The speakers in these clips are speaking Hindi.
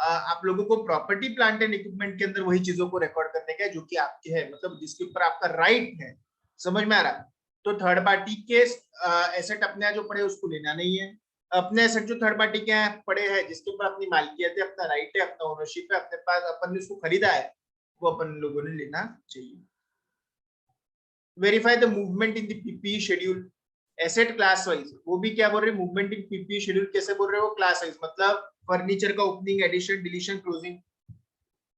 आप लोगों को प्रॉपर्टी प्लांट एंड इक्विपमेंट के अंदर वही चीजों को रिकॉर्ड करने का है जो कि आपके है, मतलब जिसके ऊपर आपका राइट है। समझ में आ रहा है? तो थर्ड पार्टी के एसेट अपने जो पड़े उसको लेना नहीं है। अपने एसेट जो थर्ड पार्टी के पड़े हैं, जिसके ऊपर अपनी मालिकियत है, अपना राइट है, अपना ओनरशिप है, अपने पास अपन ने उसको खरीदा है, वो अपन लोगों ने लेना चाहिए। Verify the movement in the PP schedule asset class wise. वो भी क्या बोल रहे हैं, मूवमेंट इन पीपी शेड्यूल कैसे बोल रहे हैं वो, क्लास वाइज मतलब फर्नीचर का opening, addition, deletion, closing,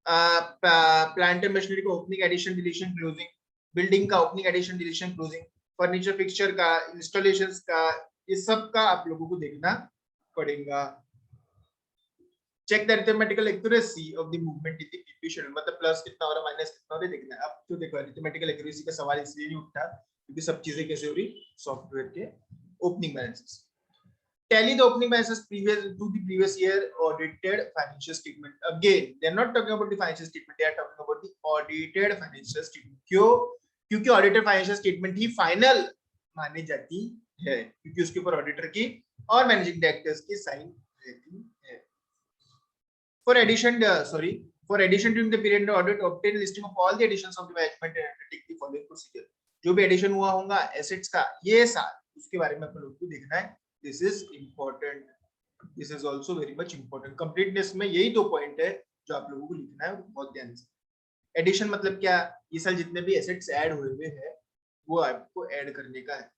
plant and machinery का opening, addition, deletion, closing, building का opening, addition, deletion, closing, furniture fixture का, इंस्टॉलेशंस का, ये सब का आप लोगों को देखना पड़ेगा। Check the arithmetical accuracy of the movement in the PP schedule, मतलब प्लस कितना हो रहा है, माइनस कितना हो रहा है देखना है। अब तो देखो अरिथमेटिकल एक्यूरेसी का सवाल इसलिए नहीं उठता क्योंकि सब चीजें कैसे हो रही, सॉफ्टवेयर के opening balances. Tally the opening balances previous to the previous year audited financial statement. Again, they are not talking about the financial statement; they are talking about the audited financial statement. क्यों? क्योंकि audited financial statement ही final मानी जाती है, क्योंकि उसके ऊपर ऑडिटर की और मैनेजिंग डायरेक्टर्स की साइन रहती है। For addition, for addition during the period of audit, obtain listing of all the additions of the management and undertake the following procedure. जो भी एडिशन हुआ होगा एसेट्स का, ये साथ उसके बारे में अपन लोग को देखना है। This is important. This is also very much important. Completeness में यही दो पॉइंट है जो आप लोगों को लिखना है बहुत ध्यान से। एडिशन मतलब क्या, ये साल जितने भी एसेट्स ऐड हुए हुए हैं वो आपको ऐड करने का है।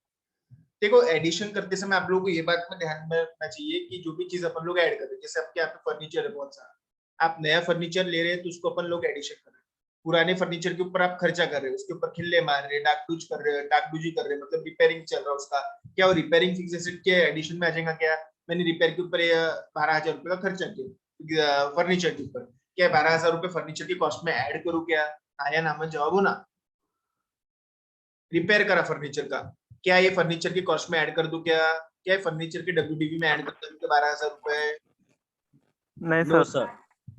देखो एडिशन करते समय आप लोगों को ये बात में ध्यान में रखना चाहिए कि जो भी चीज अपन लोग ऐड कर रहे हैं, जैसे आपके यहाँ पे फर्नीचर है बहुत सारा, आप नया फर्नीचर ले रहे हैं तो उसको अपन लोग एडिशन कर रहे हैं। पुराने फर्नीचर के ऊपर आप खर्चा कर रहे हो, उसके ऊपर खिल्ले मार रहे हैं, डागडूज कर रहे हैं, डागडूजी कर रहे हैं, मतलब रिपेयरिंग चल रहा है उसका, क्या वो रिपेयरिंग फिक्स एसेट के एडिशन में आ जाएगा क्या? मैंने रिपेयर के ऊपर 12,000 रुपए का खर्चा किया फर्नीचर के ऊपर, क्या 12,000 रुपए फर्नीचर की कॉस्ट में ऐड करूँ क्या? हाँ या ना में जवाब हो ना। रिपेयर करा फर्नीचर का, क्या ये फर्नीचर की कॉस्ट में ऐड कर दूं क्या? क्या फर्नीचर के डब्ल्यूडीबी में ऐड कर दूं 12,000 रुपए? नहीं no sir. Sir,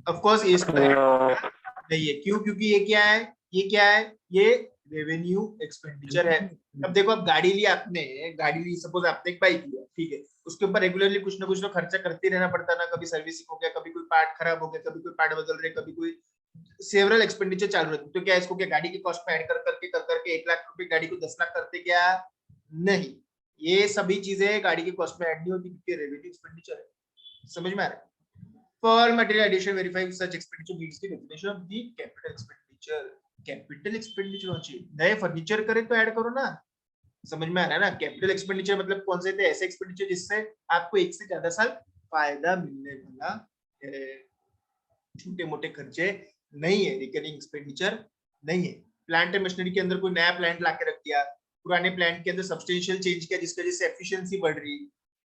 of course इसमें नहीं है। क्यों? क्योंकि ये क्या है, ये क्या है, ये रेवेन्यू एक्सपेंडिचर है। अब देखो, अब गाड़ी ली आपने, गाड़ी ली, सपोज आपने एक बाइक लिया, ठीक है, उसके ऊपर रेगुलरली कुछ ना कुछ तो खर्चा करते रहना पड़ता ना, कभी सर्विसिंग हो गया, कभी कोई पार्ट खराब हो गया, कभी कोई पार्ट बदल रहे, कभी कोई सेवरल एक्सपेंडिचर चालू रहते। तो क्या इसको क्या गाड़ी की कॉस्ट में ऐड कर करके 1 लाख रुपए गाड़ी को 10 लाख करते क्या? नहीं, ये सभी चीजें गाड़ी की कॉस्ट में ऐड नहीं होती क्योंकि रेवेन्यू एक्सपेंडिचर है। समझ में आ रहा है? For material addition, verify such expenditure meets the definition of the capital expenditure. Capital expenditure होना चाहिए, नए फर्नीचर करे तो ऐड करो ना। समझ में आ रहा है ना? कैपिटल एक्सपेंडिचर मतलब कौन से थे? ऐसे एक्सपेंडिचर जिससे आपको एक से ज्यादा साल फायदा मिलने वाला है। छोटे मोटे खर्चे नहीं है, रिकरिंग एक्सपेंडिचर नहीं है। प्लांट एंड मशीनरी के अंदर कोई नया प्लांट लाके रख दिया, पुराने प्लांट के अंदर सब्सटेंशियल चेंज किया जिसकी वजह से एफिशिएंसी बढ़ रही,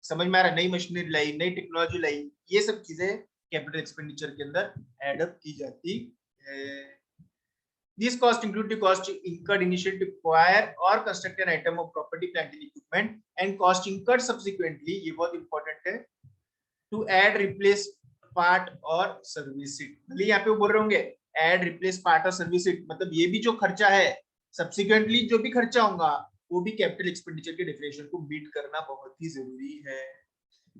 समझ में आ रहा है? नई मशीनरी लाई, नई टेक्नोलॉजी लाई, ये सब चीजें कैपिटल एक्सपेंडिचर के अंदर एड अप की जाती है। These costs include the cost incurred initially to acquire or construct an item of property, plant and equipment, and cost incurred subsequently, ये बहुत important है, to add, replace part और service it। मतलब यहाँ पे वो बोल रहे होंगे add, replace part और service it, मतलब ये भी जो खर्चा है, subsequently जो भी खर्चा होगा वो भी कैपिटल एक्सपेंडिचर के डेफिनेशन को मीट करना बहुत ही जरूरी है।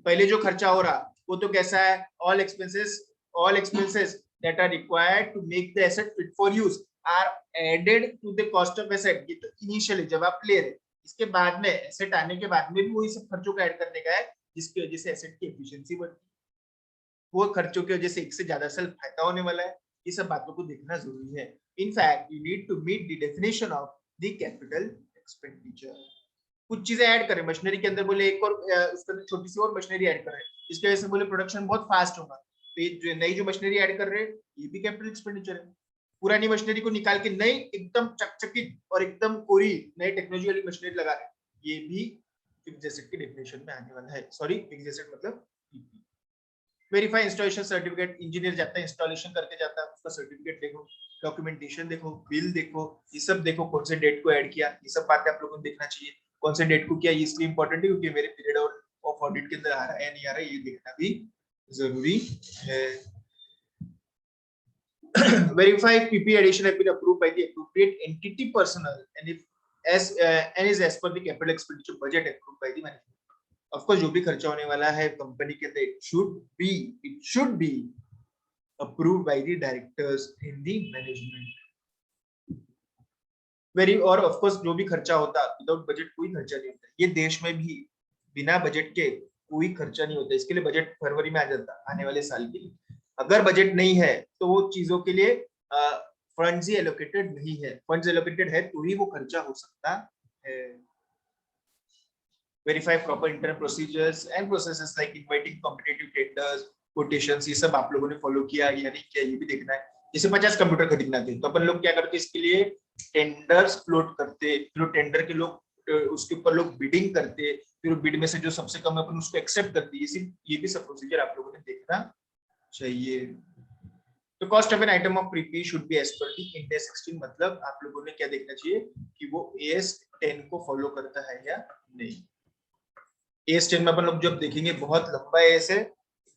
पहले जो खर्चा हो रहा वो तो कैसा है? all expenses that are required to make the asset fit for use are added to the cost of asset। ये तो इनिशियली जब आप ले रहे, इसके बाद में एसेट आने के बाद में भी वही सब खर्चों को ऐड करने का है जिसकी वजह से एसेट की एफिशिएंसी बढ़ती है, वो खर्चों की वजह से एक से ज्यादा साल फायदा होने वाला है। ये सब बातों को देखना जरूरी है। In fact you need to meet the definition of the capital expenditure. कुछ चीजें ऐड करें मशीनरी के अंदर, बोले एक और उसके अंदर छोटी सी और मशीनरी ऐड करें, इसकी वजह से बोले प्रोडक्शन बहुत फास्ट होगा, तो ये जो नई जो मशीनरी ऐड कर रहे हैं ये भी कैपिटल एक्सपेंडिचर है। पुरानी मशीनरी को निकाल के नई एकदम चकचकित और एकदम कोरी नई टेक्नोलॉजी वाली मशीनरी लगा रहे हैं, ये भी फिक्स्ड एसेट की डेफिनेशन में आने वाला है। सॉरी, फिक्स्ड एसेट मतलब वेरीफाई इंस्टॉलेशन सर्टिफिकेट, इंजीनियर जाता है इंस्टॉलेशन करके जाता है, उसका सर्टिफिकेट देखो, डॉक्यूमेंटेशन देखो, बिल देखो, ये सब देखो, कौन से डेट को ऐड किया, ये सब बातें आप लोगों को देखना चाहिए। कौन से डेट को किया ये इसलिए इंपॉर्टेंट है क्योंकि मेरे पीरियड ऑफ ऑडिट के अंदर आ रहा है या नहीं आ रहा है, ये देखना भी जरूरी है। Verify if PP addition has been approved by the appropriate entity personnel and if and is as per the capital expenditure budget approved by the management। Of course जो भी खर्चा होने वाला है कंपनी के अंदर, it should be approved by the directors in the management. Very, और ऑफ कोर्स जो भी खर्चा होता, विदाउट बजट कोई खर्चा नहीं होता, ये देश में भी बिना बजट के कोई खर्चा नहीं होता। इसके लिए बजट फरवरी में आ जाता आने वाले साल के लिए। अगर बजट नहीं है तो वो चीजों के लिए फंड्स ही एलोकेटेड नहीं है, फंड्स एलोकेटेड है तो ही वो खर्चा हो सकता है। Verify proper internal procedures and processes like inviting competitive tenders, quotations, ये सब आप लोगों ने फॉलो किया या नहीं किया ये भी देखना है। जैसे 50 कंप्यूटर खरीदना थे तो अपन लोग क्या करते, इसके लिए टेंडर्स फ्लोट करते, फिर टेंडर के लोग उसके ऊपर लोग बिडिंग करते, फिर बिड में से जो सबसे कम है अपन उसको एक्सेप्ट करते। ये भी सब प्रोसीजर आप लोगों ने देखना चाहिए। तो cost of an item of प्रीपी should be as per the end AS 16, मतलब आप लोगों ने क्या देखना चाहिए कि वो AS 10 को फॉलो करता है या नहीं। AS 10 में अपन लोग जब देखेंगे बहुत लंबा AS है,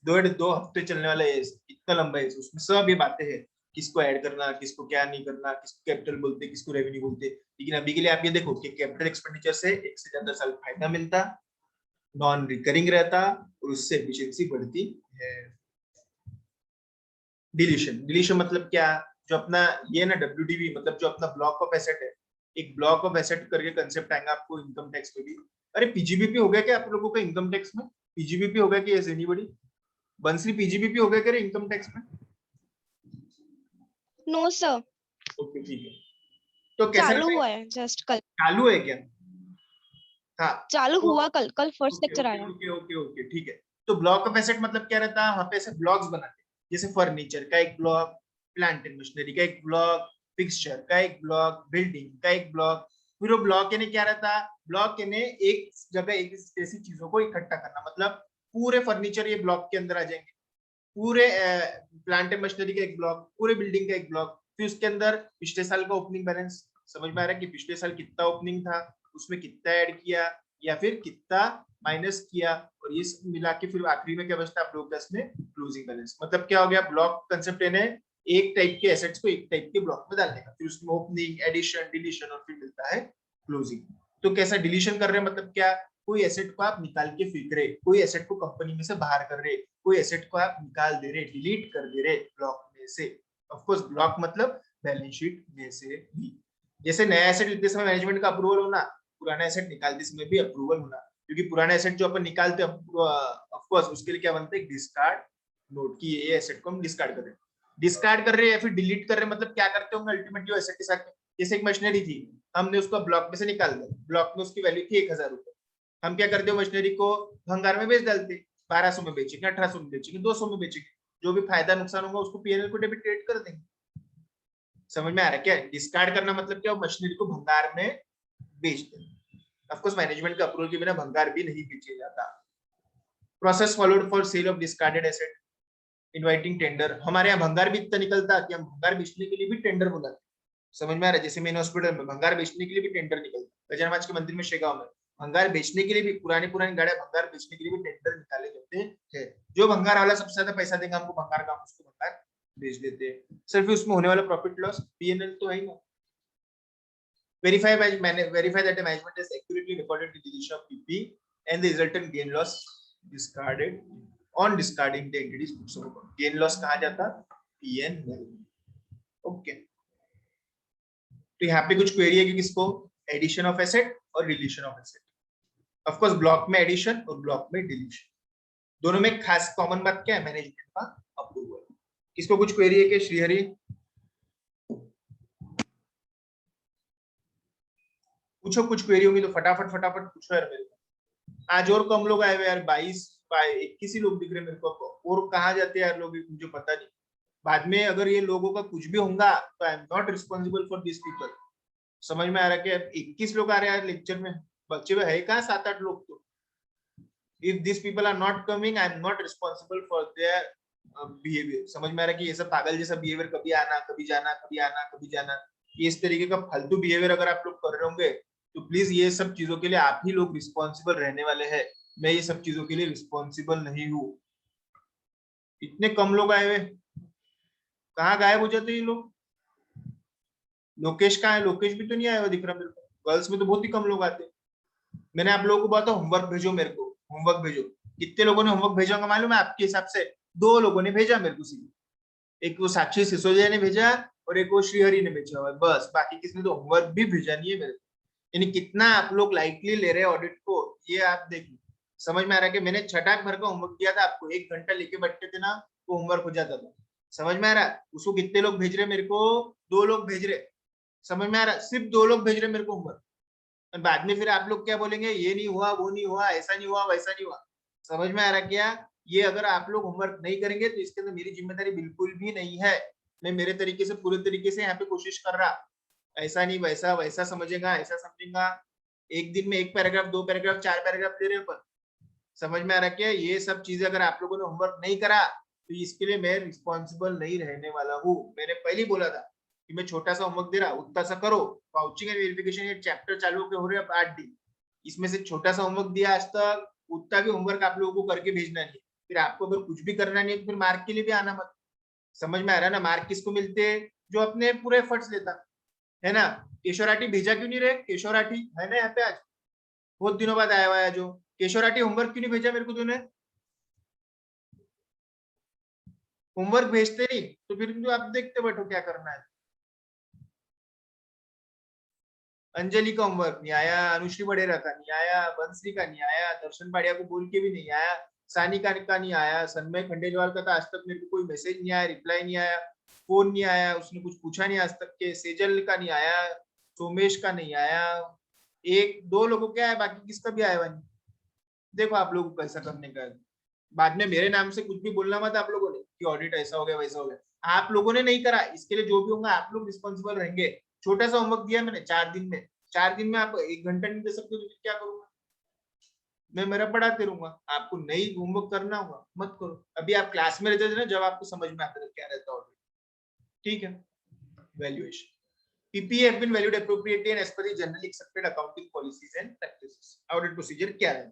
2 हफ्ते चलने वाला AS, इतना लंबा AS, उसमें सब ये बातें हैं, किसको ऐड करना, किसको क्या नहीं करना, किसको कैपिटल बोलते, किसको रेवेन्यू बोलते। लेकिन अभी के लिए आप ये देखो कि कैपिटल एक्सपेंडिचर से 1 से ज्यादा साल फायदा मिलता, नॉन रिकरिंग रहता और उससे एफिशिएंसी बढ़ती है। डिलीशन, डिलीशन मतलब क्या, जो अपना ये ना WDV मतलब जो अपना ब्लॉक ऑफ एसेट है, एक ब्लॉक ऑफ एसेट करके कंसेप्ट आएगा आपको इनकम टैक्स में भी। अरे पीजीबीपी हो गया क्या आप लोगों का इनकम टैक्स में? पीजीबीपी हो गया कि एज एनीबॉडी? बंसरी पीजीबीपी हो गया क्या इनकम टैक्स में? नो सर, ओके ठीक है। तो कैसा चालू हुआ है जस्ट कल, चालू है क्या? हाँ चालू तो, हुआ कल, कल फर्स्ट ओके लेक्चर ओके आया। ओके ओके ओके ठीक है। तो ब्लॉक ऑफ एसेट मतलब क्या रहता है, वहां पे ऐसे ब्लॉक्स बनाते हैं, जैसे फर्नीचर का एक ब्लॉक, प्लांट एंड मशीनरी का एक ब्लॉक, फिक्सचर का एक ब्लॉक, बिल्डिंग का एक ब्लॉक। फिर वो ब्लॉक यानी क्या रहता है, ब्लॉक यानी एक जगह एक ऐसी चीजों को इकट्ठा करना, मतलब पूरे फर्नीचर ये ब्लॉक के अंदर आ जाएंगे, पूरे प्लांट एंड मशीनरी का एक ब्लॉक, पूरे बिल्डिंग का एक ब्लॉक, फिर उसके अंदर पिछले साल का ओपनिंग बैलेंस, समझ में आ रहा है कि पिछले साल कितना ओपनिंग था, उसमें कितना ऐड किया या फिर कितना माइनस किया, और ये मिला के फिर आखिरी में क्या बचता है आप लोगों का इसमें क्लोजिंग बैलेंस। मतलब क्या हो गया, ब्लॉक कंसेप्ट है एक टाइप के एसेट्स को एक टाइप के ब्लॉक में डालने का, फिर उसमें ओपनिंग, एडिशन, डिलीशन और फिर मिलता है क्लोजिंग। तो कैसा डिलीशन कर रहे हैं, मतलब क्या, कोई एसेट को आप निकाल के फेंक रहे, कोई एसेट को कंपनी में से बाहर कर रहे, कोई एसेट को आप निकाल दे रहे, डिलीट कर दे रहे ब्लॉक में से। ऑफ कोर्स ब्लॉक मतलब बैलेंस शीट में से भी। जैसे नया एसेट लेते समय मैनेजमेंट का अप्रूवल होना, पुराना एसेट निकालते समय भी अप्रूवल होना, क्योंकि पुराना एसेट जो अपन निकालते हैं ऑफ कोर्स उसके लिए क्या बनता है, डिस्कार्ड नोट की ये एसेट को हम डिस्कार्ड कर रहे हैं, डिस्कार्ड कर रहे हैं या फिर डिलीट कर रहे हैं, मतलब क्या करते होंगे अल्टीमेटली एसेट के साथ। जैसे एक मशीनरी थी, हमने उसको ब्लॉक में से निकाल दिया, ब्लॉक में उसकी वैल्यू थी 1000 रुपए, हम क्या करते हो मशीनरी को भंगार में बेच डालते, 1200 में बेचेंगे, 1800 में बेचेंगे, 200 में बेचेंगे, जो भी फायदा नुकसान होगा उसको पीएनएल को डेबिट क्रेडिट कर देंगे। समझ में आ रहा है क्या, डिस्कार्ड करना मतलब क्या, मशीनरी को भंगार में बेच देना। ऑफ कोर्स मैनेजमेंट के अप्रूवल के बिना भंगार भी नहीं बेचा जाता। Process followed for sale of discarded asset, inviting tender, हमारे यहाँ भंगार भी इतना निकलता कि हम भंगार बेचने के लिए भी टेंडर बुलाते। समझ में आ रहा है, जैसे मेन हॉस्पिटल में भंगार बेचने के लिए भी टेंडर निकलता, गजानमाज के मंदिर में शेगांव में भंगार बेचने के लिए भी, पुरानी पुरानी गाड़ियां भंगार बेचने के लिए भी टेंडर निकाले जाते हैं। जो भंगार वाला सबसे ज्यादा पैसा देगा हमको भंगार का, उसको भंगार बेच देते हैं, सिर्फ उसमें होने वाला प्रॉफिट लॉस पीएनएल तो है ही ना। Verify that the management has accurately recorded the deletion of PP and the resultant gain loss discarded on discarding the entities books of account. Gain loss कहाँ जाता, PNL। ओके, तो यहाँ पे कुछ क्वेरी है कि किसको, एडिशन ऑफ एसेट और deletion of asset. Of course block में एडिशन और ब्लॉक में डिलीशन, दोनों में खास कॉमन बात क्या है, मैनेजमेंट का अप्रूवल। किसको कुछ क्वेरी है कि श्रीहरि? पूछो, कुछ क्वेरी होगी तो फटाफट फटाफट पूछो यार मेरे को। आज और कम लोग आए हुए यार, 21 ही लोग दिख रहे मेरे को, और कहाँ जाते हैं यार लोग मुझे पता नहीं। बाद में अगर ये लोगों का कुछ भी होगा तो आई am not responsible for this people. समझ में आ रहा है कि 21 लोग आ रहे हैं लेक्चर में, बच्चे में है कहाँ 7-8 लोग। तो if this people are not coming I am not responsible for their behaviour. समझ में आ रहा है कि ये सब पागल जैसा बिहेवियर, कभी आना कभी जाना, कभी आना कभी जाना, ये इस तरीके का फालतू बिहेवियर अगर आप लोग कर रहे होंगे तो प्लीज ये सब चीजों के लिए आप ही लोग रिस्पॉन्सिबल रहने वाले हैं। मैं ये सब चीजों के लिए रिस्पॉन्सिबल नहीं हूँ। इतने कम लोग आए हुए, कहाँ गायब हो जाते ये लोग? लोकेश कहाँ है? लोकेश भी तो नहीं आया हुआ दिख रहा मेरे को। गर्ल्स में तो बहुत ही कम लोग आते। मैंने आप लोगों को बोला था होमवर्क भेजो मेरे को, होमवर्क भेजो। कितने लोगों ने होमवर्क भेजा होगा मालूम है आपके हिसाब से? 2 लोगों ने भेजा मेरे को सिर्फ। एक वो साक्षी सिसोदिया ने भेजा और एक वो श्रीहरि ने भेजा हुआ है, बस। बाकी किसी ने तो होमवर्क भी भेजा नहीं है मेरे को। यानी कितना आप लोग लाइटली ले रहे हैं ऑडिट को, ये आप देखिए। समझ में आ रहा है कि मैंने छटाक भर का होमवर्क दिया था आपको, 1 घंटा लेके बैठते थे ना, वो होमवर्क हो जाता था। समझ में आ रहा है? उसको कितने लोग भेज रहे मेरे को? 2 लोग भेज रहे। समझ में आ रहा है? सिर्फ 2 लोग भेज रहे मेरे को होमवर्क। और बाद में फिर आप लोग क्या बोलेंगे, ये नहीं हुआ, वो नहीं हुआ, ऐसा नहीं हुआ, वैसा नहीं हुआ। समझ में आ रहा क्या? ये अगर आप लोग होमवर्क नहीं करेंगे तो इसके अंदर मेरी जिम्मेदारी बिल्कुल भी नहीं है। मैं मेरे तरीके से, पूरे तरीके से यहाँ पे कोशिश कर रहा। ऐसा नहीं वैसा, वैसा समझेगा, ऐसा समझेगा। एक दिन में 1 पैराग्राफ, 2 पैराग्राफ, 4 पैराग्राफ दे रहे अपन। समझ में आ रहा क्या? ये सब चीजें अगर आप लोगों ने होमवर्क नहीं करा तो इसके लिए मैं रिस्पॉन्सिबल नहीं रहने वाला हूँ। मैंने पहले ही बोला था कि मैं छोटा सा होमवर्क दे रहा, उतना सा करो। वाउचिंग एंड वेरिफिकेशन ये चैप्टर चालू हो रहे हैं अब 8 दिन, इसमें से छोटा सा होमवर्क दिया आज तक, उतना भी होमवर्क आप लोगों को करके भेजना नहीं। फिर आपको अगर कुछ भी करना नहीं है तो फिर मार्क के लिए भी आना मत। समझ में आ रहा है ना? मार्क किसको मिलते हैं? जो अपने पूरे एफर्ट्स लेता है ना। केशव राठी भेजा क्यों नहीं रहे? केशव राठी है ना यहाँ पे आज, बहुत दिनों बाद आया हुआ है जो। केशव राठी होमवर्क क्यों नहीं भेजा मेरे को तूने? होमवर्क भेजते नहीं तो फिर जो आप देखते बैठो क्या करना है। अंजलि का होमवर्क नहीं आया, अनुश्री बड़ेरा का नहीं आया, बंसरी का नहीं आया, दर्शन पाड़िया को बोल के भी नहीं आया, सानिका का नहीं आया, सन्मय खंडेलवाल का तो आज तक मेरे को कोई मैसेज नहीं आया, रिप्लाई नहीं आया, फोन नहीं आया, उसने कुछ पूछा नहीं आज तक के। सेजल का नहीं आया, सोमेश का नहीं आया, 1-2 लोगों का आया, बाकी किसका भी आया नहीं। देखो आप लोगों को कैसा करने का है। बाद में मेरे नाम से कुछ भी बोलना मत आप लोगों ने कि ऑडिट ऐसा हो गया वैसा हो गया। आप लोगों ने नहीं करा, इसके लिए जो भी होगा आप लोग रिस्पॉन्सिबल रहेंगे। छोटा सा होमवर्क दिया मैंने 4 दिन में, 4 दिन में आप 1 घंटा नहीं दे सकते तो क्या करूंगा मैं? मेरा पढ़ाते रहूंगा, आपको नहीं होमवर्क करना होगा मत करो। अभी आप क्लास में रहते थे ना, जब आपको समझ में आता था क्या रहता ऑडिट। ठीक है। Valuation PPA have been valued appropriately and as per the generally accepted accounting policies and practices. Audit procedure क्या है?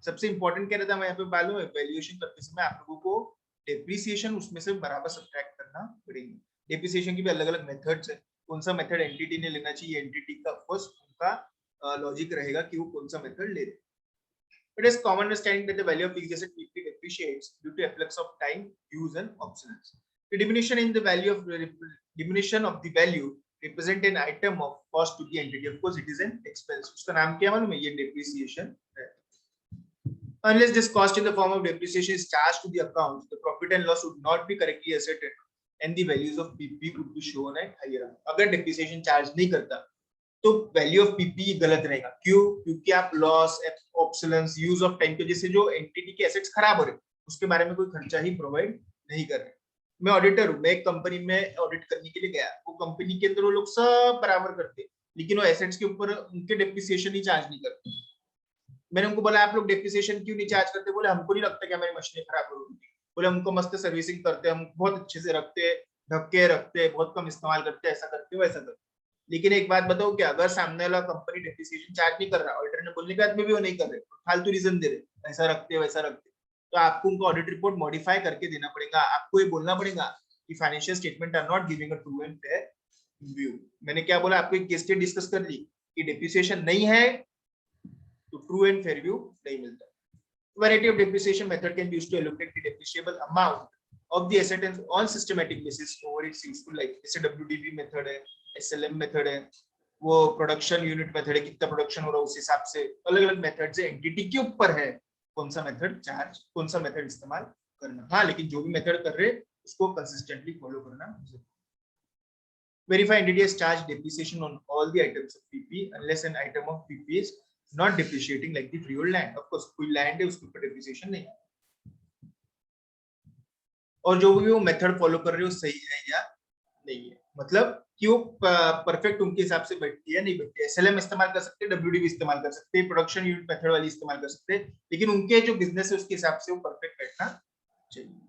सबसे इंपॉर्टेंट क्या रहता है, मैं यहाँ पे मालूम है, वैल्यूएशन करते समय आप लोगों को डेप्रिसिएशन उसमें से बराबर सब्ट्रैक्ट करना पड़ेगी। डेप्रिसिएशन की भी अलग अलग मेथड्स है। कौन सा मेथड एंटिटी ने लेना चाहिए, एंटिटी का फर्स्ट उनका लॉजिक रहेगा कि वो कौन सा मेथड ले। It is common understanding that the value of fixed asset PP depreciates due to efflux of time, use, and obsolescence. The diminution in the value of diminution of the value represent an item of cost to the entity. Of course, it is an expense. उसका नाम क्या मालूम है? ये depreciation है. Unless this cost in the form of depreciation is charged to the account, the profit and loss would not be correctly ascertained, and the values of PP would be shown at higher. अगर depreciation charge नहीं करता तो वैल्यू ऑफ पीपी गलत रहेगा। क्यों? क्योंकि आप loss, obsolescence, use of time के जैसे जो एंटिटी के एसेट्स खराब हो रहे उसके बारे में कोई खर्चा ही प्रोवाइड नहीं कर रहे। मैं ऑडिटर हूँ, मैं एक कंपनी में ऑडिट करने के लिए गया, वो कंपनी के अंदर वो लोग सब बराबर करते, लेकिन वो एसेट्स के ऊपर उनके डेप्रिसिएशन ही चार्ज नहीं करते। मैंने उनको बोला आप लोग डेप्रिसिएशन क्यों नहीं चार्ज करते? बोले हमको नहीं लगता कि हमारी मशीनें खराब हो रही। बोले हमको मस्त सर्विसिंग करते, हम बहुत अच्छे से रखते, ढक के रखते, बहुत कम इस्तेमाल करते, ऐसा करते वैसा करते। लेकिन एक बात बताओ, क्या अगर सामने वाला कंपनी डेप्रिसिएशन चार्ज नहीं कर रहा, ऑडिटर ने बोलने के बाद में भी वो नहीं कर रहे, फालतू रीजन दे रहे, ऐसा रखते वैसा रखते, तो आपको उनको ऑडिट रिपोर्ट मॉडिफाई करके देना पड़ेगा। आपको ये बोलना पड़ेगा कि financial statement are not giving a true and fair view. मैंने क्या बोला आपको, एक केस स्टडी डिस्कस कर ली कि डेप्रिसिएशन नहीं है तो ट्रू एंड फेयर व्यू नहीं मिलता। Variety of depreciation method can be used to allocate the depreciable amount of the asset on systematic basis over its useful life. जैसे WDV मेथड है, SLM मेथड है, वो प्रोडक्शन यूनिट मेथड है, कितना प्रोडक्शन हो रहा है उस हिसाब से अलग अलग मेथड से एंटिटी के ऊपर है कौन सा मेथड चार्ज, कौन सा मेथड इस्तेमाल करना। हाँ, लेकिन जो भी मेथड कर रहे उसको कंसिस्टेंटली फॉलो करना। Verify entity has charged depreciation on all the items of PP unless an item of PP is not depreciating like the freehold land. Of course, कोई land है उसके ऊपर depreciation नहीं है। और जो भी वो मेथड फॉलो कर रहे हो सही है या नहीं है, मतलब कि वो परफेक्ट उनके हिसाब से बैठती है नहीं बैठती है। SLM इस्तेमाल कर सकते हैं, WDV इस्तेमाल कर सकते हैं, प्रोडक्शन यूनिट मेथड वाली इस्तेमाल कर सकते हैं, लेकिन उनके जो बिजनेस है उसके हिसाब से वो परफेक्ट बैठना चाहिए।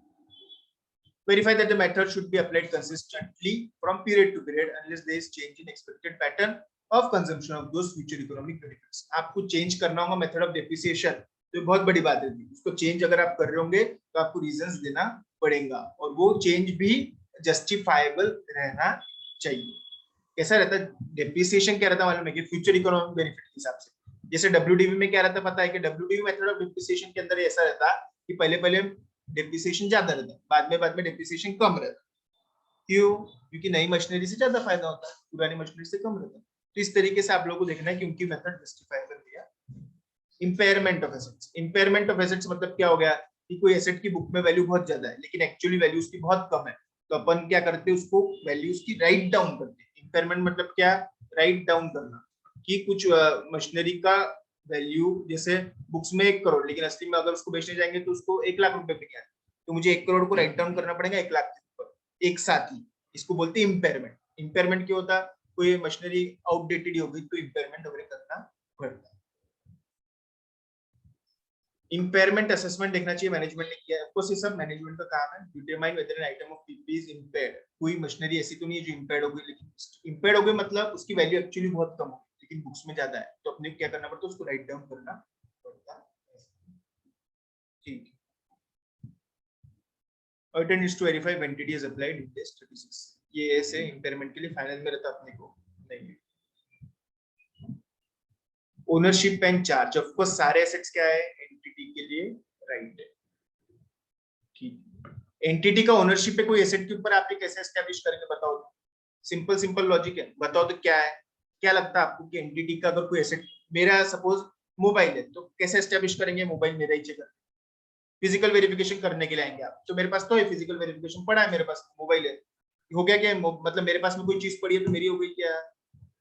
Verify that the method should be applied consistently from period to period unless there is change in expected pattern of consumption of those future economic benefits. आपको चेंज करना होगा मेथड ऑफ डेप्रिसिएशन, तो बहुत बड़ी बात है। उसको चेंज अगर आप कर रहे होंगे तो आपको रीजंस देना पड़ेगा और वो चेंज भी जस्टिफाइबल रहना चाहिए। कैसा रहता है डेप्रिसिएशन? क्या रहता है मालूम है कि फ्यूचर इकोनॉमिक बेनिफिट के हिसाब से। जैसे WDV में क्या रहता है पता है कि WDV मेथड ऑफ डेप्रिसिएशन के अंदर ऐसा रहता कि पहले डेप्रिसिएशन ज्यादा रहता, बाद में डेप्रिसिएशन कम रहता। क्यों? क्योंकि नई मशीनरी से ज्यादा फायदा होता है, पुरानी मशीनरी से कम रहता है। तो इस तरीके से आप लोगों को देखना है कि उनकी मेथड जस्टिफाइबल दिया। Impairment of assets, impairment of assets मतलब क्या हो गया कि कोई एसेट की बुक में वैल्यू बहुत ज्यादा है लेकिन एक्चुअली वैल्यू उसकी बहुत कम है, तो अपन क्या करते हैं, उसको वैल्यू उसकी राइट डाउन करते हैं। इम्पेयरमेंट मतलब क्या? राइट डाउन करना, कि कुछ मशीनरी का वैल्यू जैसे बुक्स में 1 करोड़, लेकिन असली में अगर उसको बेचने जाएंगे तो उसको 1 लाख रुपए पे गया, तो मुझे 1 करोड़ को राइट डाउन करना पड़ेगा 1 लाख के ऊपर एक साथ ही। इसको बोलते हैं इम्पेयरमेंट। इम्पेयरमेंट क्यों होता? कोई मशीनरी आउटडेटेड हो गई तो इम्पेयरमेंट वगैरह करना पड़ता है। इम्पेयरमेंट असेसमेंट देखना चाहिए, मैनेजमेंट ने किया है। ऑफकोर्स ये सब मैनेजमेंट का काम है। Determine whether N item of PP is impaired. कोई मशीनरी ऐसी तो नहीं है जो इम्पेयर्ड हो गई, लेकिन इम्पेयर्ड हो गई मतलब उसकी वैल्यू एक्चुअली बहुत कम हो लेकिन बुक्स में ज्यादा है, तो अपने क्या करना पड़ता है, उसको राइट डाउन करना पड़ता है। ठीक है। Auditor needs to verify when entity is applied in test 36. ये ऐसे इम्पेयरमेंट के लिए फाइनल में रहता अपने को नहीं है। Ownership and charge, of course सारे एसेट्स क्या है एंटिटी के लिए राइट है। ठीक, एंटिटी का ओनरशिप है कोई एसेट के ऊपर, आप कैसे एस्टैब्लिश करेंगे बताओ? सिंपल सिंपल लॉजिक है, बताओ तो क्या है? क्या लगता है आपको कि एंटिटी का अगर कोई एसेट, मेरा सपोज मोबाइल है, तो कैसे एस्टैब्लिश करेंगे मोबाइल मेरा ही चाहिए? फिजिकल वेरिफिकेशन करने के लिए आएंगे आप, तो मेरे पास तो है फिजिकल वेरिफिकेशन पड़ा है, मेरे पास मोबाइल है, हो गया क्या? मतलब मेरे पास में कोई चीज पड़ी है तो मेरी हो गई क्या?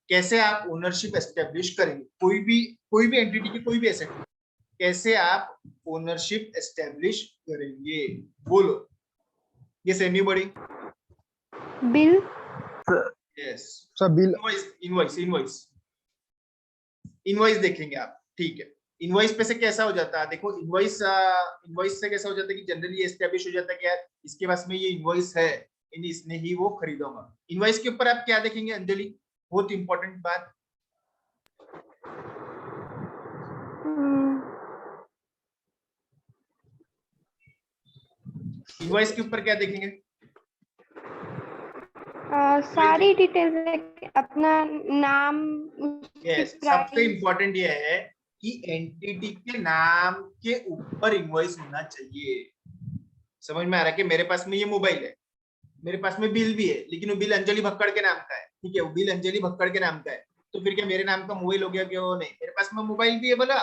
कैसे आप ओनरशिप एस्टेब्लिश करेंगे कोई भी एंटिटी की कोई भी एसेट, कैसे आप ओनरशिप एस्टेब्लिश करेंगे? बोलो, yes anybody? Bill. Yes sir bill. Invoice invoice देखेंगे आप, ठीक है। इनवॉइस पे से कैसा हो जाता है, देखो इनवॉइस से कैसा हो जाता है कि जनरली एस्टेब्लिश हो जाता है कि यार इसके पास में ये इनवॉइस है, इसने ही वो खरीदा होगा। इनवॉइस के ऊपर आप क्या देखेंगे अंजलि? बहुत इंपॉर्टेंट बात, इनवॉइस के ऊपर क्या देखेंगे? सारी डिटेल्स, अपना नाम, यस, सबसे इंपॉर्टेंट ये है कि एंटिटी के नाम के ऊपर इनवॉइस होना चाहिए। समझ में आ रहा है कि मेरे पास में ये मोबाइल है, मेरे पास में बिल भी है, लेकिन वो बिल अंजलि भक्कड़ के नाम का है, ठीक है, वो बिल अंजलि भक्कड़ के नाम का है, तो फिर क्या मेरे नाम का मोबाइल हो गया क्या? वो नहीं, मेरे पास में मोबाइल भी है बोला,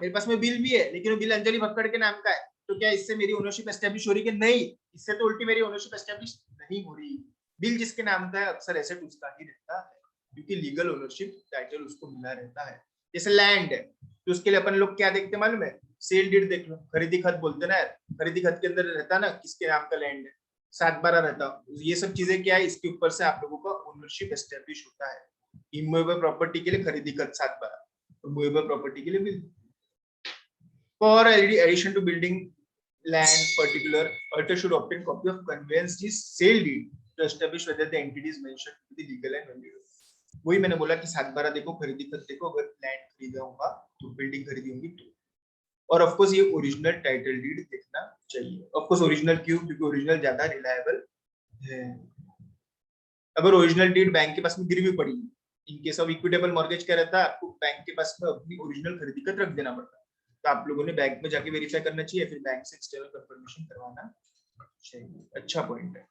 मेरे पास में बिल भी है, लेकिन वो बिल अंजलि भक्कड़ के नाम का है, तो क्या इससे मेरी ओनरशिप एस्टेब्लिश हो रही है? नहीं, इससे तो उल्टी मेरी ओनरशिप एस्टेब्लिश नहीं हो रही। बिल जिसके नाम का है अक्सर एसेट उसका ही रहता है, क्योंकि लीगल ओनरशिप टाइटल उसको मिला रहता है। जैसे लैंड है तो उसके लिए अपन लोग क्या देखते हैं मालूम है? सेल डीड देख लो, खरीदी खत बोलते ना, खरीदी खत के अंदर रहता ना किसके नाम का लैंड है, 7/12 रहता। ये सब चीजें क्या है, इसके ऊपर से आप लोगों का ओनरशिप एस्टेब्लिश होता है। इमूवेबल प्रॉपर्टी के लिए खरीदी खत 7/12, मूवेबल प्रॉपर्टी के लिए bill. For addition to building land particular, auditor should obtain copy of conveyance deed, sale deed to establish whether the entity is mentioned to be legal and valuable. वही मैंने बोला कि 7/12 देखो, खरीदी खत देखो, अगर लैंड खरीदा होगा तो बिल्डिंग खरीदी होगी तो, और ऑफ कोर्स ये ओरिजिनल टाइटल डीड देखना चाहिए। ऑफ कोर्स ओरिजिनल क्यों? क्योंकि ओरिजिनल ज्यादा रिलायबल है। अगर ओरिजिनल डीड बैंक के पास में गिरवी पड़ी, in case of equitable mortgage क्या रहता है, आपको बैंक के पास में अपनी ओरिजिनल खरीदी खत रख देना पड़ता है, तो आप लोगों ने बैंक में जाके वेरीफाई करना चाहिए, फिर बैंक से एक्सटर्नल कंफर्मेशन करवाना चाहिए। अच्छा पॉइंट है,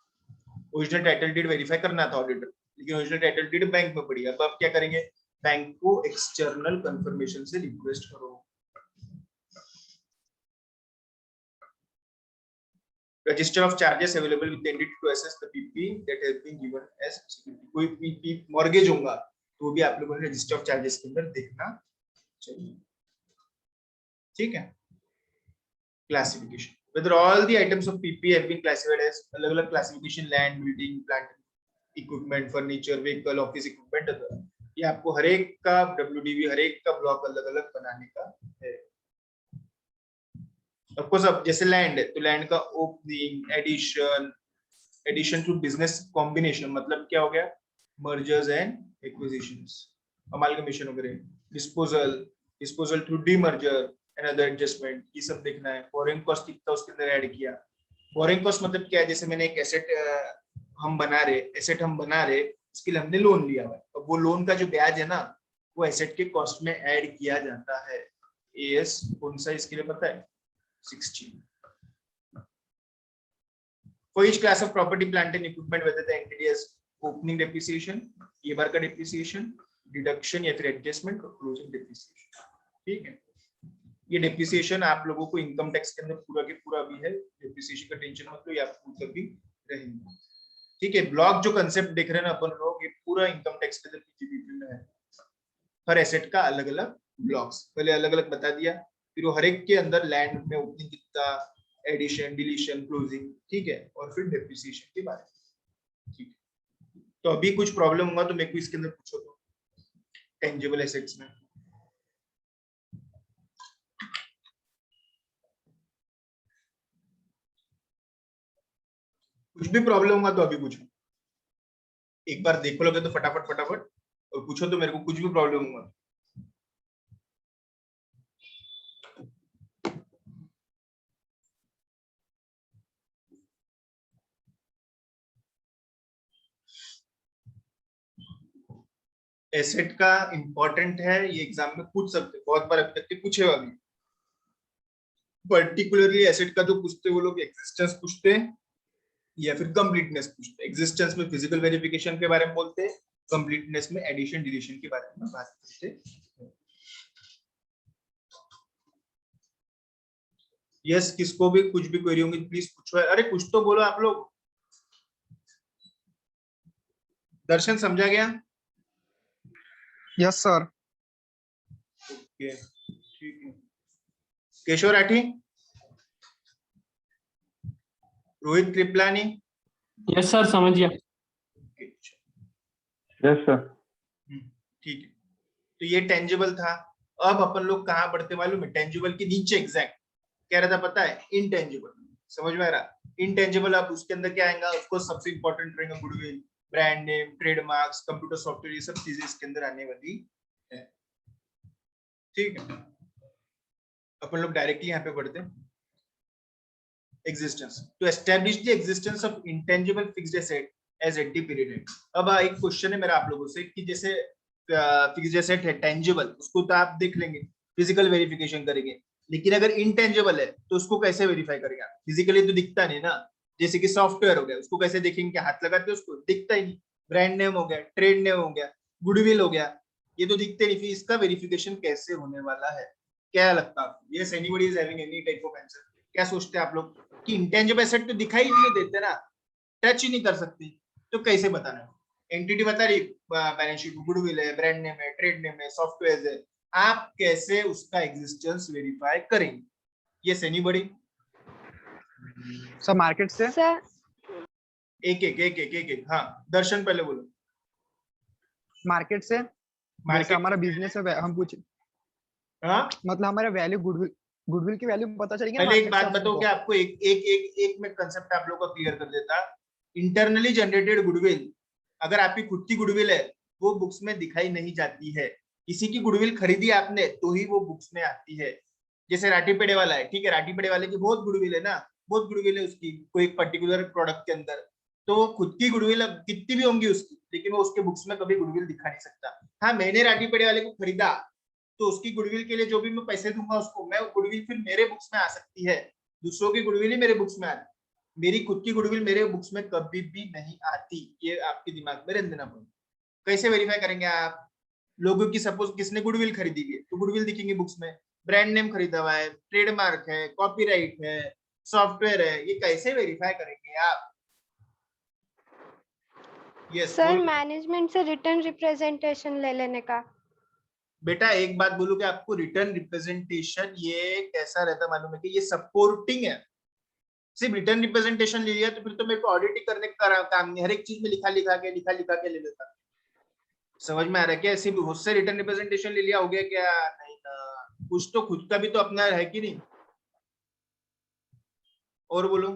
ओरिजिनल टाइटल डीड वेरीफाई करना था ऑडिटर, लेकिन ओरिजिनल टाइटल डीड बैंक में पड़ी है, अब आप क्या करेंगे? बैंक को एक्सटर्नल कंफर्मेशन से रिक्वेस्ट करो। Register of charges available with the entity to assess the PP that has been given as security. कोई PP मॉर्गेज होगा तो भी आप लोगों ने रजिस्टर ऑफ चार्जेस के अंदर देखना चाहिए, ठीक है। Classification, whether all the items of PP have been classified as, अलग-अलग classification, land, building, plant, equipment, furniture, vehicle, office equipment, ये आपको हर एक का WDV, हर एक का ब्लॉक अलग-अलग बनाने का है। ऑफ कोर्स अब जैसे लैंड है तो लैंड का opening, addition to business combination, मतलब क्या हो गया? मर्जर्स एंड एक्विजिशंस, अमालगमेशन वगैरह, disposal through demerger and other adjustment, ये सब देखना है। बोरिंग कॉस्ट कितना उसके अंदर ऐड किया, बोरिंग कॉस्ट मतलब क्या है? जैसे मैंने एक एसेट हम बना रहे, इसके लिए हमने लोन लिया हुआ है, अब वो लोन का जो ब्याज है ना, वो एसेट के कॉस्ट में ऐड किया जाता है। एएस कौन सा इसके लिए पता है? 16। For each class of property, plant and equipment, whether the entity has opening depreciation, ये बार का depreciation, deduction या फिर adjustment और closing depreciation, ठीक है। ये depreciation आप लोगों को income tax के अंदर पूरा के पूरा भी है, depreciation का टेंशन मत लो, ये आपको कभी रहेंगे, ठीक है। ब्लॉक जो कंसेप्ट देख रहे हैं ना अपन लोग, ये पूरा इनकम टैक्स के अंदर पीजीबीपी में है। हर एसेट का अलग अलग ब्लॉक्स पहले अलग अलग बता दिया, फिर वो हर एक के अंदर लैंड में ओपनिंग कितना, एडिशन, डिलीशन, क्लोजिंग, ठीक है, और फिर डेप्रिसिएशन के बारे में, ठीक है। तो अभी कुछ प्रॉब्लम होगा तो मेरे को इसके अंदर पूछो तो टेंजिबल एसेट्स में। कुछ भी प्रॉब्लम होगा तो अभी पूछो, एक बार देख लोगे तो फटाफट फटाफट, और पूछो तो मेरे को कुछ भी प्रॉब्लम होगा। एसेट का इंपॉर्टेंट है, ये एग्जाम में पूछ सकते, बहुत बार अब तक के पूछे हुए। पर्टिकुलरली एसेट का जो पूछते हैं वो लोग एग्जिस्टेंस पूछते हैं या फिर कंप्लीटनेस पूछते हैं। एग्जिस्टेंस में फिजिकल वेरिफिकेशन के बारे में बोलते हैं, कंप्लीटनेस में एडिशन डिलीशन के बारे में बात करते हैं। यस, किसको भी कुछ भी क्वेरी होंगी प्लीज पूछो। अरे कुछ तो बोलो आप लोग। दर्शन समझा गया? Yes sir. ओके ठीक है। केशव राठी, रोहित कृपलानी, यस सर समझ गया। Yes sir. ठीक है, तो ये टेंजिबल था। अब अपन लोग कहाँ पढ़ते मालूम है? टेंजिबल के नीचे एग्जैक्ट क्या रहता पता है? इनटेंजिबल। समझ में आ रहा? इनटेंजिबल अब उसके अंदर क्या आएगा? उसको सबसे इंपॉर्टेंट रहेगा goodwill, brand name, trademarks, computer software, ये सब चीजें इसके अंदर आने वाली है, ठीक है। अपन लोग डायरेक्टली यहाँ पे पढ़ते हैं existence. To establish the existence of intangible fixed asset as at the period end. अब एक क्वेश्चन है मेरा आप लोगों से कि जैसे फिक्स्ड एसेट है टेंजिबल, उसको तो आप देख लेंगे, फिजिकल वेरिफिकेशन करेंगे, लेकिन अगर इनटेंजिबल है तो उसको कैसे वेरीफाई करेंगे? फिजिकली तो दिखता नहीं ना। जैसे कि सॉफ्टवेयर हो गया, उसको कैसे देखेंगे? हाथ लगाते उसको दिखता ही नहीं। ब्रांड नेम हो गया, ट्रेड नेम हो गया, गुडविल हो गया, ये तो दिखते नहीं। फिर इसका वेरिफिकेशन कैसे होने वाला है? क्या लगता है आपको? Yes, anybody is having any type of answer? क्या सोचते हैं आप लोग कि इंटेंजिबल एसेट तो दिखाई नहीं देते ना, टच ही नहीं कर सकती, तो कैसे बताना है? एंटिटी बता रही, बैलेंस शीट गुडविल है, ब्रांड नेम है, ट्रेड नेम है, सॉफ्टवेयर है, आप कैसे उसका एग्जिस्टेंस वेरीफाई करेंगे? Yes, anybody? सर मार्केट से। सर एक। हाँ दर्शन पहले बोलो। मार्केट से। मार्केट हमारा बिजनेस है, हम पूछ हाँ, मतलब हमारा वैल्यू गुडविल की वैल्यू पता चलेगी ना। पहले एक बात बताओ कि आपको एक में कंसेप्ट आप लोगों को क्लियर कर देता। इंटरनली जनरेटेड गुडविल, अगर आपकी खुद की गुडविल है, वो बुक्स में दिखाई नहीं जाती है। किसी की गुडविल खरीदी आपने तो ही वो बुक्स में आती है। जैसे राठीपेड़े वाला है, ठीक है, राठीपेड़े वाले की बहुत गुडविल है ना, बहुत गुडविल है उसकी कोई एक पर्टिकुलर प्रोडक्ट के अंदर, तो वो खुद की गुडविल कितनी भी होंगी उसकी, लेकिन वो उसके बुक्स में कभी गुडविल दिखा नहीं सकता। हाँ, मैंने राठीपेड़े वाले को खरीदा तो उसकी गुडविल के लिए जो भी मैं पैसे दूंगा उसको, मैं गुडविल फिर मेरे बुक्स में आ सकती है। दूसरों की गुडविल ही मेरे बुक्स में आती, मेरी खुद की गुडविल मेरे बुक्स में कभी भी नहीं आती। ये आपके दिमाग में रख देना पड़ेगा। कैसे वेरीफाई करेंगे आप? लोगों की सपोज किसने गुडविल खरीदी है तो गुडविल दिखेंगे बुक्स में, ब्रांड नेम खरीदा हुआ है, ट्रेडमार्क है, कॉपीराइट है, सॉफ्टवेयर है, ये कैसे वेरीफाई करेंगे आप? यस सर मैनेजमेंट से रिटर्न रिप्रेजेंटेशन ले लेने का। बेटा एक बात बोलूं कि आपको रिटर्न रिप्रेजेंटेशन ये कैसा रहता मालूम है कि ये सपोर्टिंग है। सिर्फ रिटर्न रिप्रेजेंटेशन ले लिया तो फिर तो मेरे को ऑडिट ही करने का काम नहीं, हर एक चीज में लिखा के ले लेता। समझ में आ रहा है क्या? सिर्फ उससे रिटर्न रिप्रेजेंटेशन ले लिया हो गया क्या? नहीं ना, कुछ तो खुद का भी तो अपना है कि नहीं। और बोलो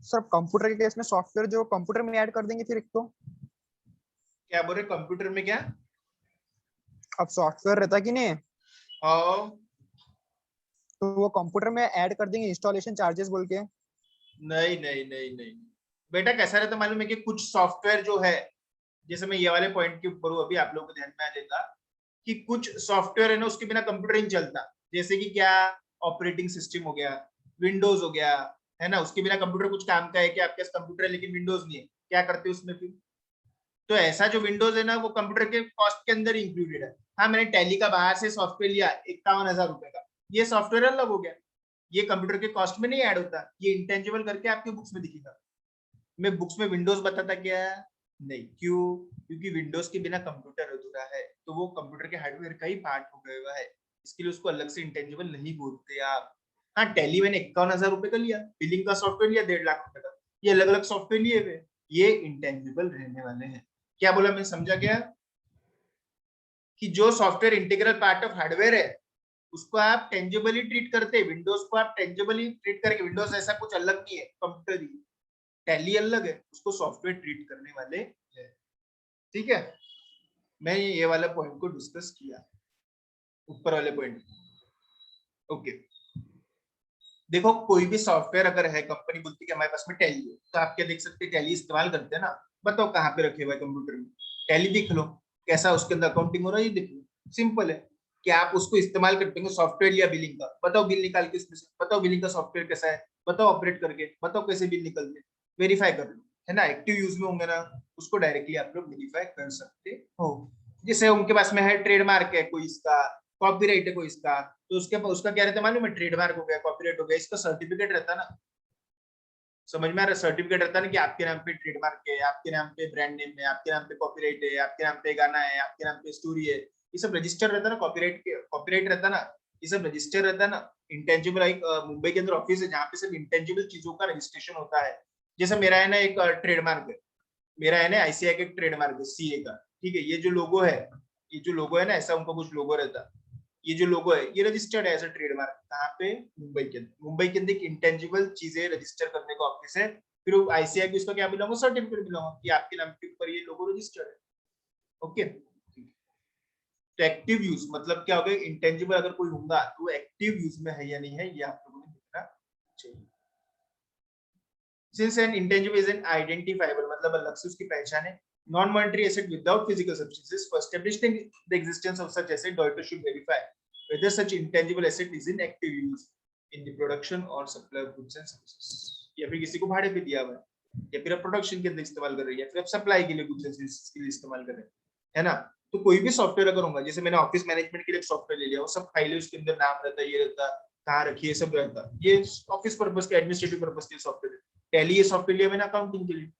सर कंप्यूटर के केस में सॉफ्टवेयर जो कंप्यूटर में ऐड कर देंगे फिर एक तो। क्या बोल रहे? कंप्यूटर में क्या? अब सॉफ्टवेयर रहता कि नहीं, हाँ, तो वो कंप्यूटर में ऐड कर देंगे इंस्टॉलेशन चार्जेस बोल के। नहीं बेटा, कैसा रहता मालूम है कि कुछ सॉफ्टवेयर जो है, जैसे मैं ये वाले पॉइंट के ऊपर हूँ, अभी आप लोगों को ध्यान में आ जाएगा कि कुछ सॉफ्टवेयर है ना उसके बिना कंप्यूटर नहीं चलता। जैसे कि क्या? ऑपरेटिंग सिस्टम हो गया, विंडोज हो गया, है ना, उसके बिना कंप्यूटर कुछ काम का है कि आपके पास कंप्यूटर है लेकिन विंडोज नहीं है, क्या करते हो उसमें फिर? तो ऐसा जो विंडोज है ना वो कंप्यूटर के कॉस्ट के अंदर इंक्लूडेड है। हाँ, मैंने टैली का बाहर से सॉफ्टवेयर लिया 51,000 रुपए का, ये सॉफ्टवेयर अलग हो गया, ये कंप्यूटर के कॉस्ट में नहीं ऐड होता, ये इंटेंजिबल करके आपके बुक्स में दिखेगा। मैं बुक्स में विंडोज बताता क्या नहीं, क्यों? क्योंकि विंडोज के बिना कंप्यूटर अधूरा है, तो वो कंप्यूटर के हार्डवेयर का ही पार्ट हो गया हुआ है, इसके लिए उसको अलग से इंटेंजिबल नहीं बोलते आप। हाँ, टैली मैंने 51,000 रुपए का लिया, बिलिंग का सॉफ्टवेयर लिया 1.5 लाख रुपए का, ये अलग अलग सॉफ्टवेयर लिए हुए, ये इंटेंजिबल रहने वाले हैं। क्या बोला मैं, समझा क्या? कि जो software integral part of hardware है उसको आप टेंजिबली ट्रीट करते हैं, विंडोज को आप टेंजिबली ट्रीट करके, विंडोज ऐसा कुछ अलग नहीं है, कंप्यूटर ही, टैली अलग है, उसको सॉफ्टवेयर ट्रीट करने वाले हैं। ठीक है, मैं ये वाला पॉइंट को डिस्कस किया, ऊपर वाले पॉइंट। ओके, देखो कोई भी सॉफ्टवेयर अगर है, कंपनी बोलती है कि हमारे पास में टैली है, तो आप क्या देख सकते हैं, टैली इस्तेमाल करते हैं ना, बताओ कहाँ पे रखे हुए कंप्यूटर में, टैली देख लो कैसा उसके अंदर अकाउंटिंग हो रहा है, ये देख लो, सिंपल है कि आप उसको इस्तेमाल करते हैं, सॉफ्टवेयर लिया बिलिंग का, बताओ बिल निकाल के उसमें से, बताओ बिलिंग का सॉफ्टवेयर कैसा है, बताओ ऑपरेट करके, बताओ कैसे बिल निकलते हैं, वेरीफाई कर लो, है ना, एक्टिव यूज में होंगे ना, उसको डायरेक्टली आप लोग वेरीफाई कर सकते हो। जैसे उनके पास में है ट्रेडमार्क है कोई इसका, कॉपीराइट है कोई इसका, तो उसका क्या रहता है मालूम है, ट्रेडमार्क हो गया, कॉपीराइट हो गया, इसका सर्टिफिकेट रहता है ना, समझ में आ रहा है, सर्टिफिकेट रहता है ना कि आपके नाम पे ट्रेडमार्क है, आपके नाम पे ब्रांड नेम है, आपके नाम पे कॉपीराइट है, आपके नाम पे गाना है, आपके नाम पे स्टोरी है, ये सब रजिस्टर रहता है ना, कॉपीराइट रहता है ना, ये सब रजिस्टर रहता है ना। इंटेंजिबल, एक मुंबई के अंदर ऑफिस है जहाँ पे सिर्फ इंटेंजिबल चीजों का रजिस्ट्रेशन होता है। जैसे मेरा है ना एक ट्रेडमार्क है, मेरा है ना आईसीआई का एक ट्रेडमार्क है, सीए का, ठीक है, ये जो लोगो है, ये जो लोगो है ना, ऐसा उनका कुछ लोगो रहता है, ये जो लोगो है ये रजिस्टर्ड है एज अ ट्रेडमार्क, कहाँ पे, मुंबई के अंदर इंटेंजिबल चीजें रजिस्टर करने का ऑफिस है, फिर आईसीआई को इसका क्या मिलाऊंगा, सर्टिफिकेट मिलाऊंगा कि आपके नाम के ऊपर ये लोगो रजिस्टर्ड है। ओके, तो एक्टिव यूज मतलब क्या हो गया, इंटेंजिबल अगर कोई होगा तो एक्टिव यूज में है या नहीं है, ये आप लोगों ने देखना चाहिए। Since an intangible is an identifiable, मतलब अलग से उसकी पहचान है, non-monetary asset without physical substances, for establishing the existence of such asset, auditor should verify whether such intangible asset is in active use in the production or supply of goods and services. या फिर किसी को भाड़े पे दिया हुआ है, या फिर आप प्रोडक्शन के अंदर इस्तेमाल कर रहे हैं, या फिर आप सप्लाई के लिए गुड्स एंड सर्विसेज के लिए इस्तेमाल कर रहे हैं, है ना। तो कोई भी सॉफ्टवेयर अगर होगा, जैसे मैंने ऑफिस मैनेजमेंट के लिए सॉफ्टवेयर ले लिया, वो सब फाइलें उसके अंदर नाम रहता है, ये रहता है, कहाँ रखी है, सब रहता है, ये ऑफिस पर्पस के, एडमिनिस्ट्रेटिव पर्पस के सॉफ्टवेयर। टैली ये सॉफ्टवेयर लिया मैंने अकाउंटिंग के लिए,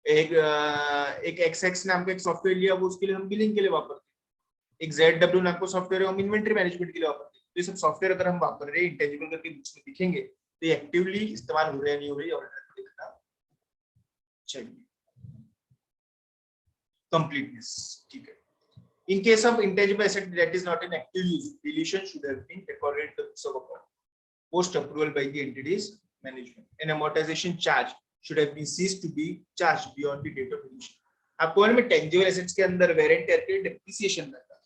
एक एक्सएक्स नाम का एक सॉफ्टवेयर लिया, वो उसके लिए हम बिलिंग के लिए वापरते हैं, एक ZW नाम का सॉफ्टवेयर हम इन्वेंटरी मैनेजमेंट के लिए वापरते हैं। तो ये सब सॉफ्टवेयर अगर हम वापर रहे हैं, इंटेंजिबल करके बुक्स में दिखेंगे, तो ये एक्टिवली इस्तेमाल हो रहे हैं नहीं हो रही, और देखना चाहिए। कंप्लीटनेस, ठीक है। In case of intangible asset that is not in active use, deletion should have been recorded in the books of account post approval by the entity's management. An amortization charge should have been ceased to be charged beyond the date of deletion. आपको में टेंजिबल एसेट्स के अंदर वेर एंड टेयर के डेप्रिसिएशन रहता है,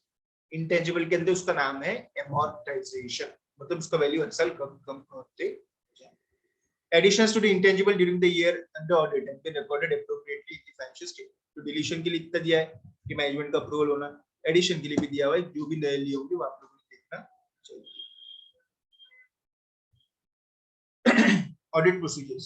इंटेंजिबल के अंदर उसका नाम है amortization, मतलब उसका वैल्यू हर साल कम होते जाए। Additions to the intangible during the year under audit have been recorded appropriately in the financial statement. तो डिलीशन के लिए इतना दिया है कि मैनेजमेंट का अप्रूवल होना, एडिशन के लिए भी दिया हुआ है, जो भी नए लिए होंगे वो आप लोगों को देखना चाहिए। Audit procedures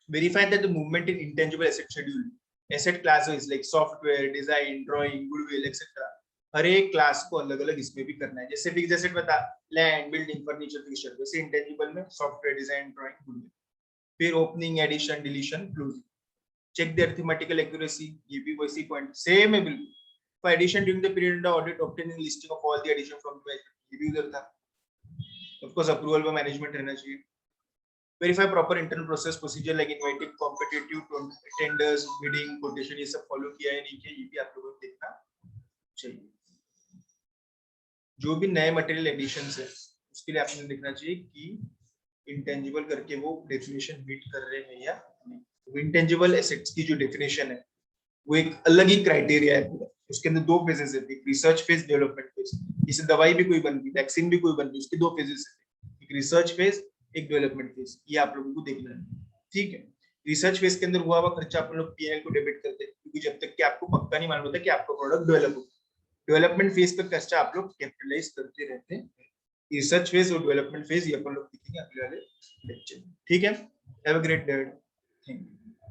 verify that the movement in intangible asset schedule, asset classes like software, design, drawing, goodwill, etc. हर एक क्लास को अलग अलग इसमें भी करना है। जैसे फिक्स्ड एसेट बता, लैंड, बिल्डिंग, फर्नीचर, फिक्सचर, वैसे इंटेंजिबल में सॉफ्टवेयर, डिजाइन, ड्राइंग, गुडविल, फिर opening, addition, deletion, closing, check the arithmetical accuracy, ये भी वैसी पॉइंट सेम है बिल्कुल। For addition during the period of audit, obtaining listing of all the addition from the management, ये भी उधर था। Of course approval by management रहना चाहिए। Verify proper internal process procedure like inviting competitive tenders, bidding, quotation, ये सब फॉलो किया है नहीं किया, ये भी आप लोगों को देखना चाहिए। जो भी नए मटेरियल एडिशंस है उसके लिए आपने देखना चाहिए कि इंटेंजिबल करके वो डेफिनेशन मीट कर रहे हैं या नहीं। इंटेंजिबल एसेट्स की जो डेफिनेशन है वो एक अलग ही क्राइटेरिया है पूरा, उसके अंदर दो फेजेस है, रिसर्च फेज, डेवलपमेंट फेज। इसे दवाई भी कोई बन गई, वैक्सीन भी कोई बन गई, उसके दो फेजेस है, एक रिसर्च फेज, एक डेवलपमेंट फेज, ये आप लोगों को देखना है, ठीक है। रिसर्च फेज के अंदर हुआ हुआ खर्चा आप लोग पीएनएल को डेबिट करते हैं, क्योंकि जब तक कि आपको पक्का नहीं मालूम होता कि आपका प्रोडक्ट डेवलप हो। डेवलपमेंट फेज का खर्चा आप लोग कैपिटलाइज करते रहते हैं, रिसर्च फेज और डेवलपमेंट फेज ये अपन लोग देखेंगे अगले वाले लेक्चर में। ठीक है, have a great day. Thank you.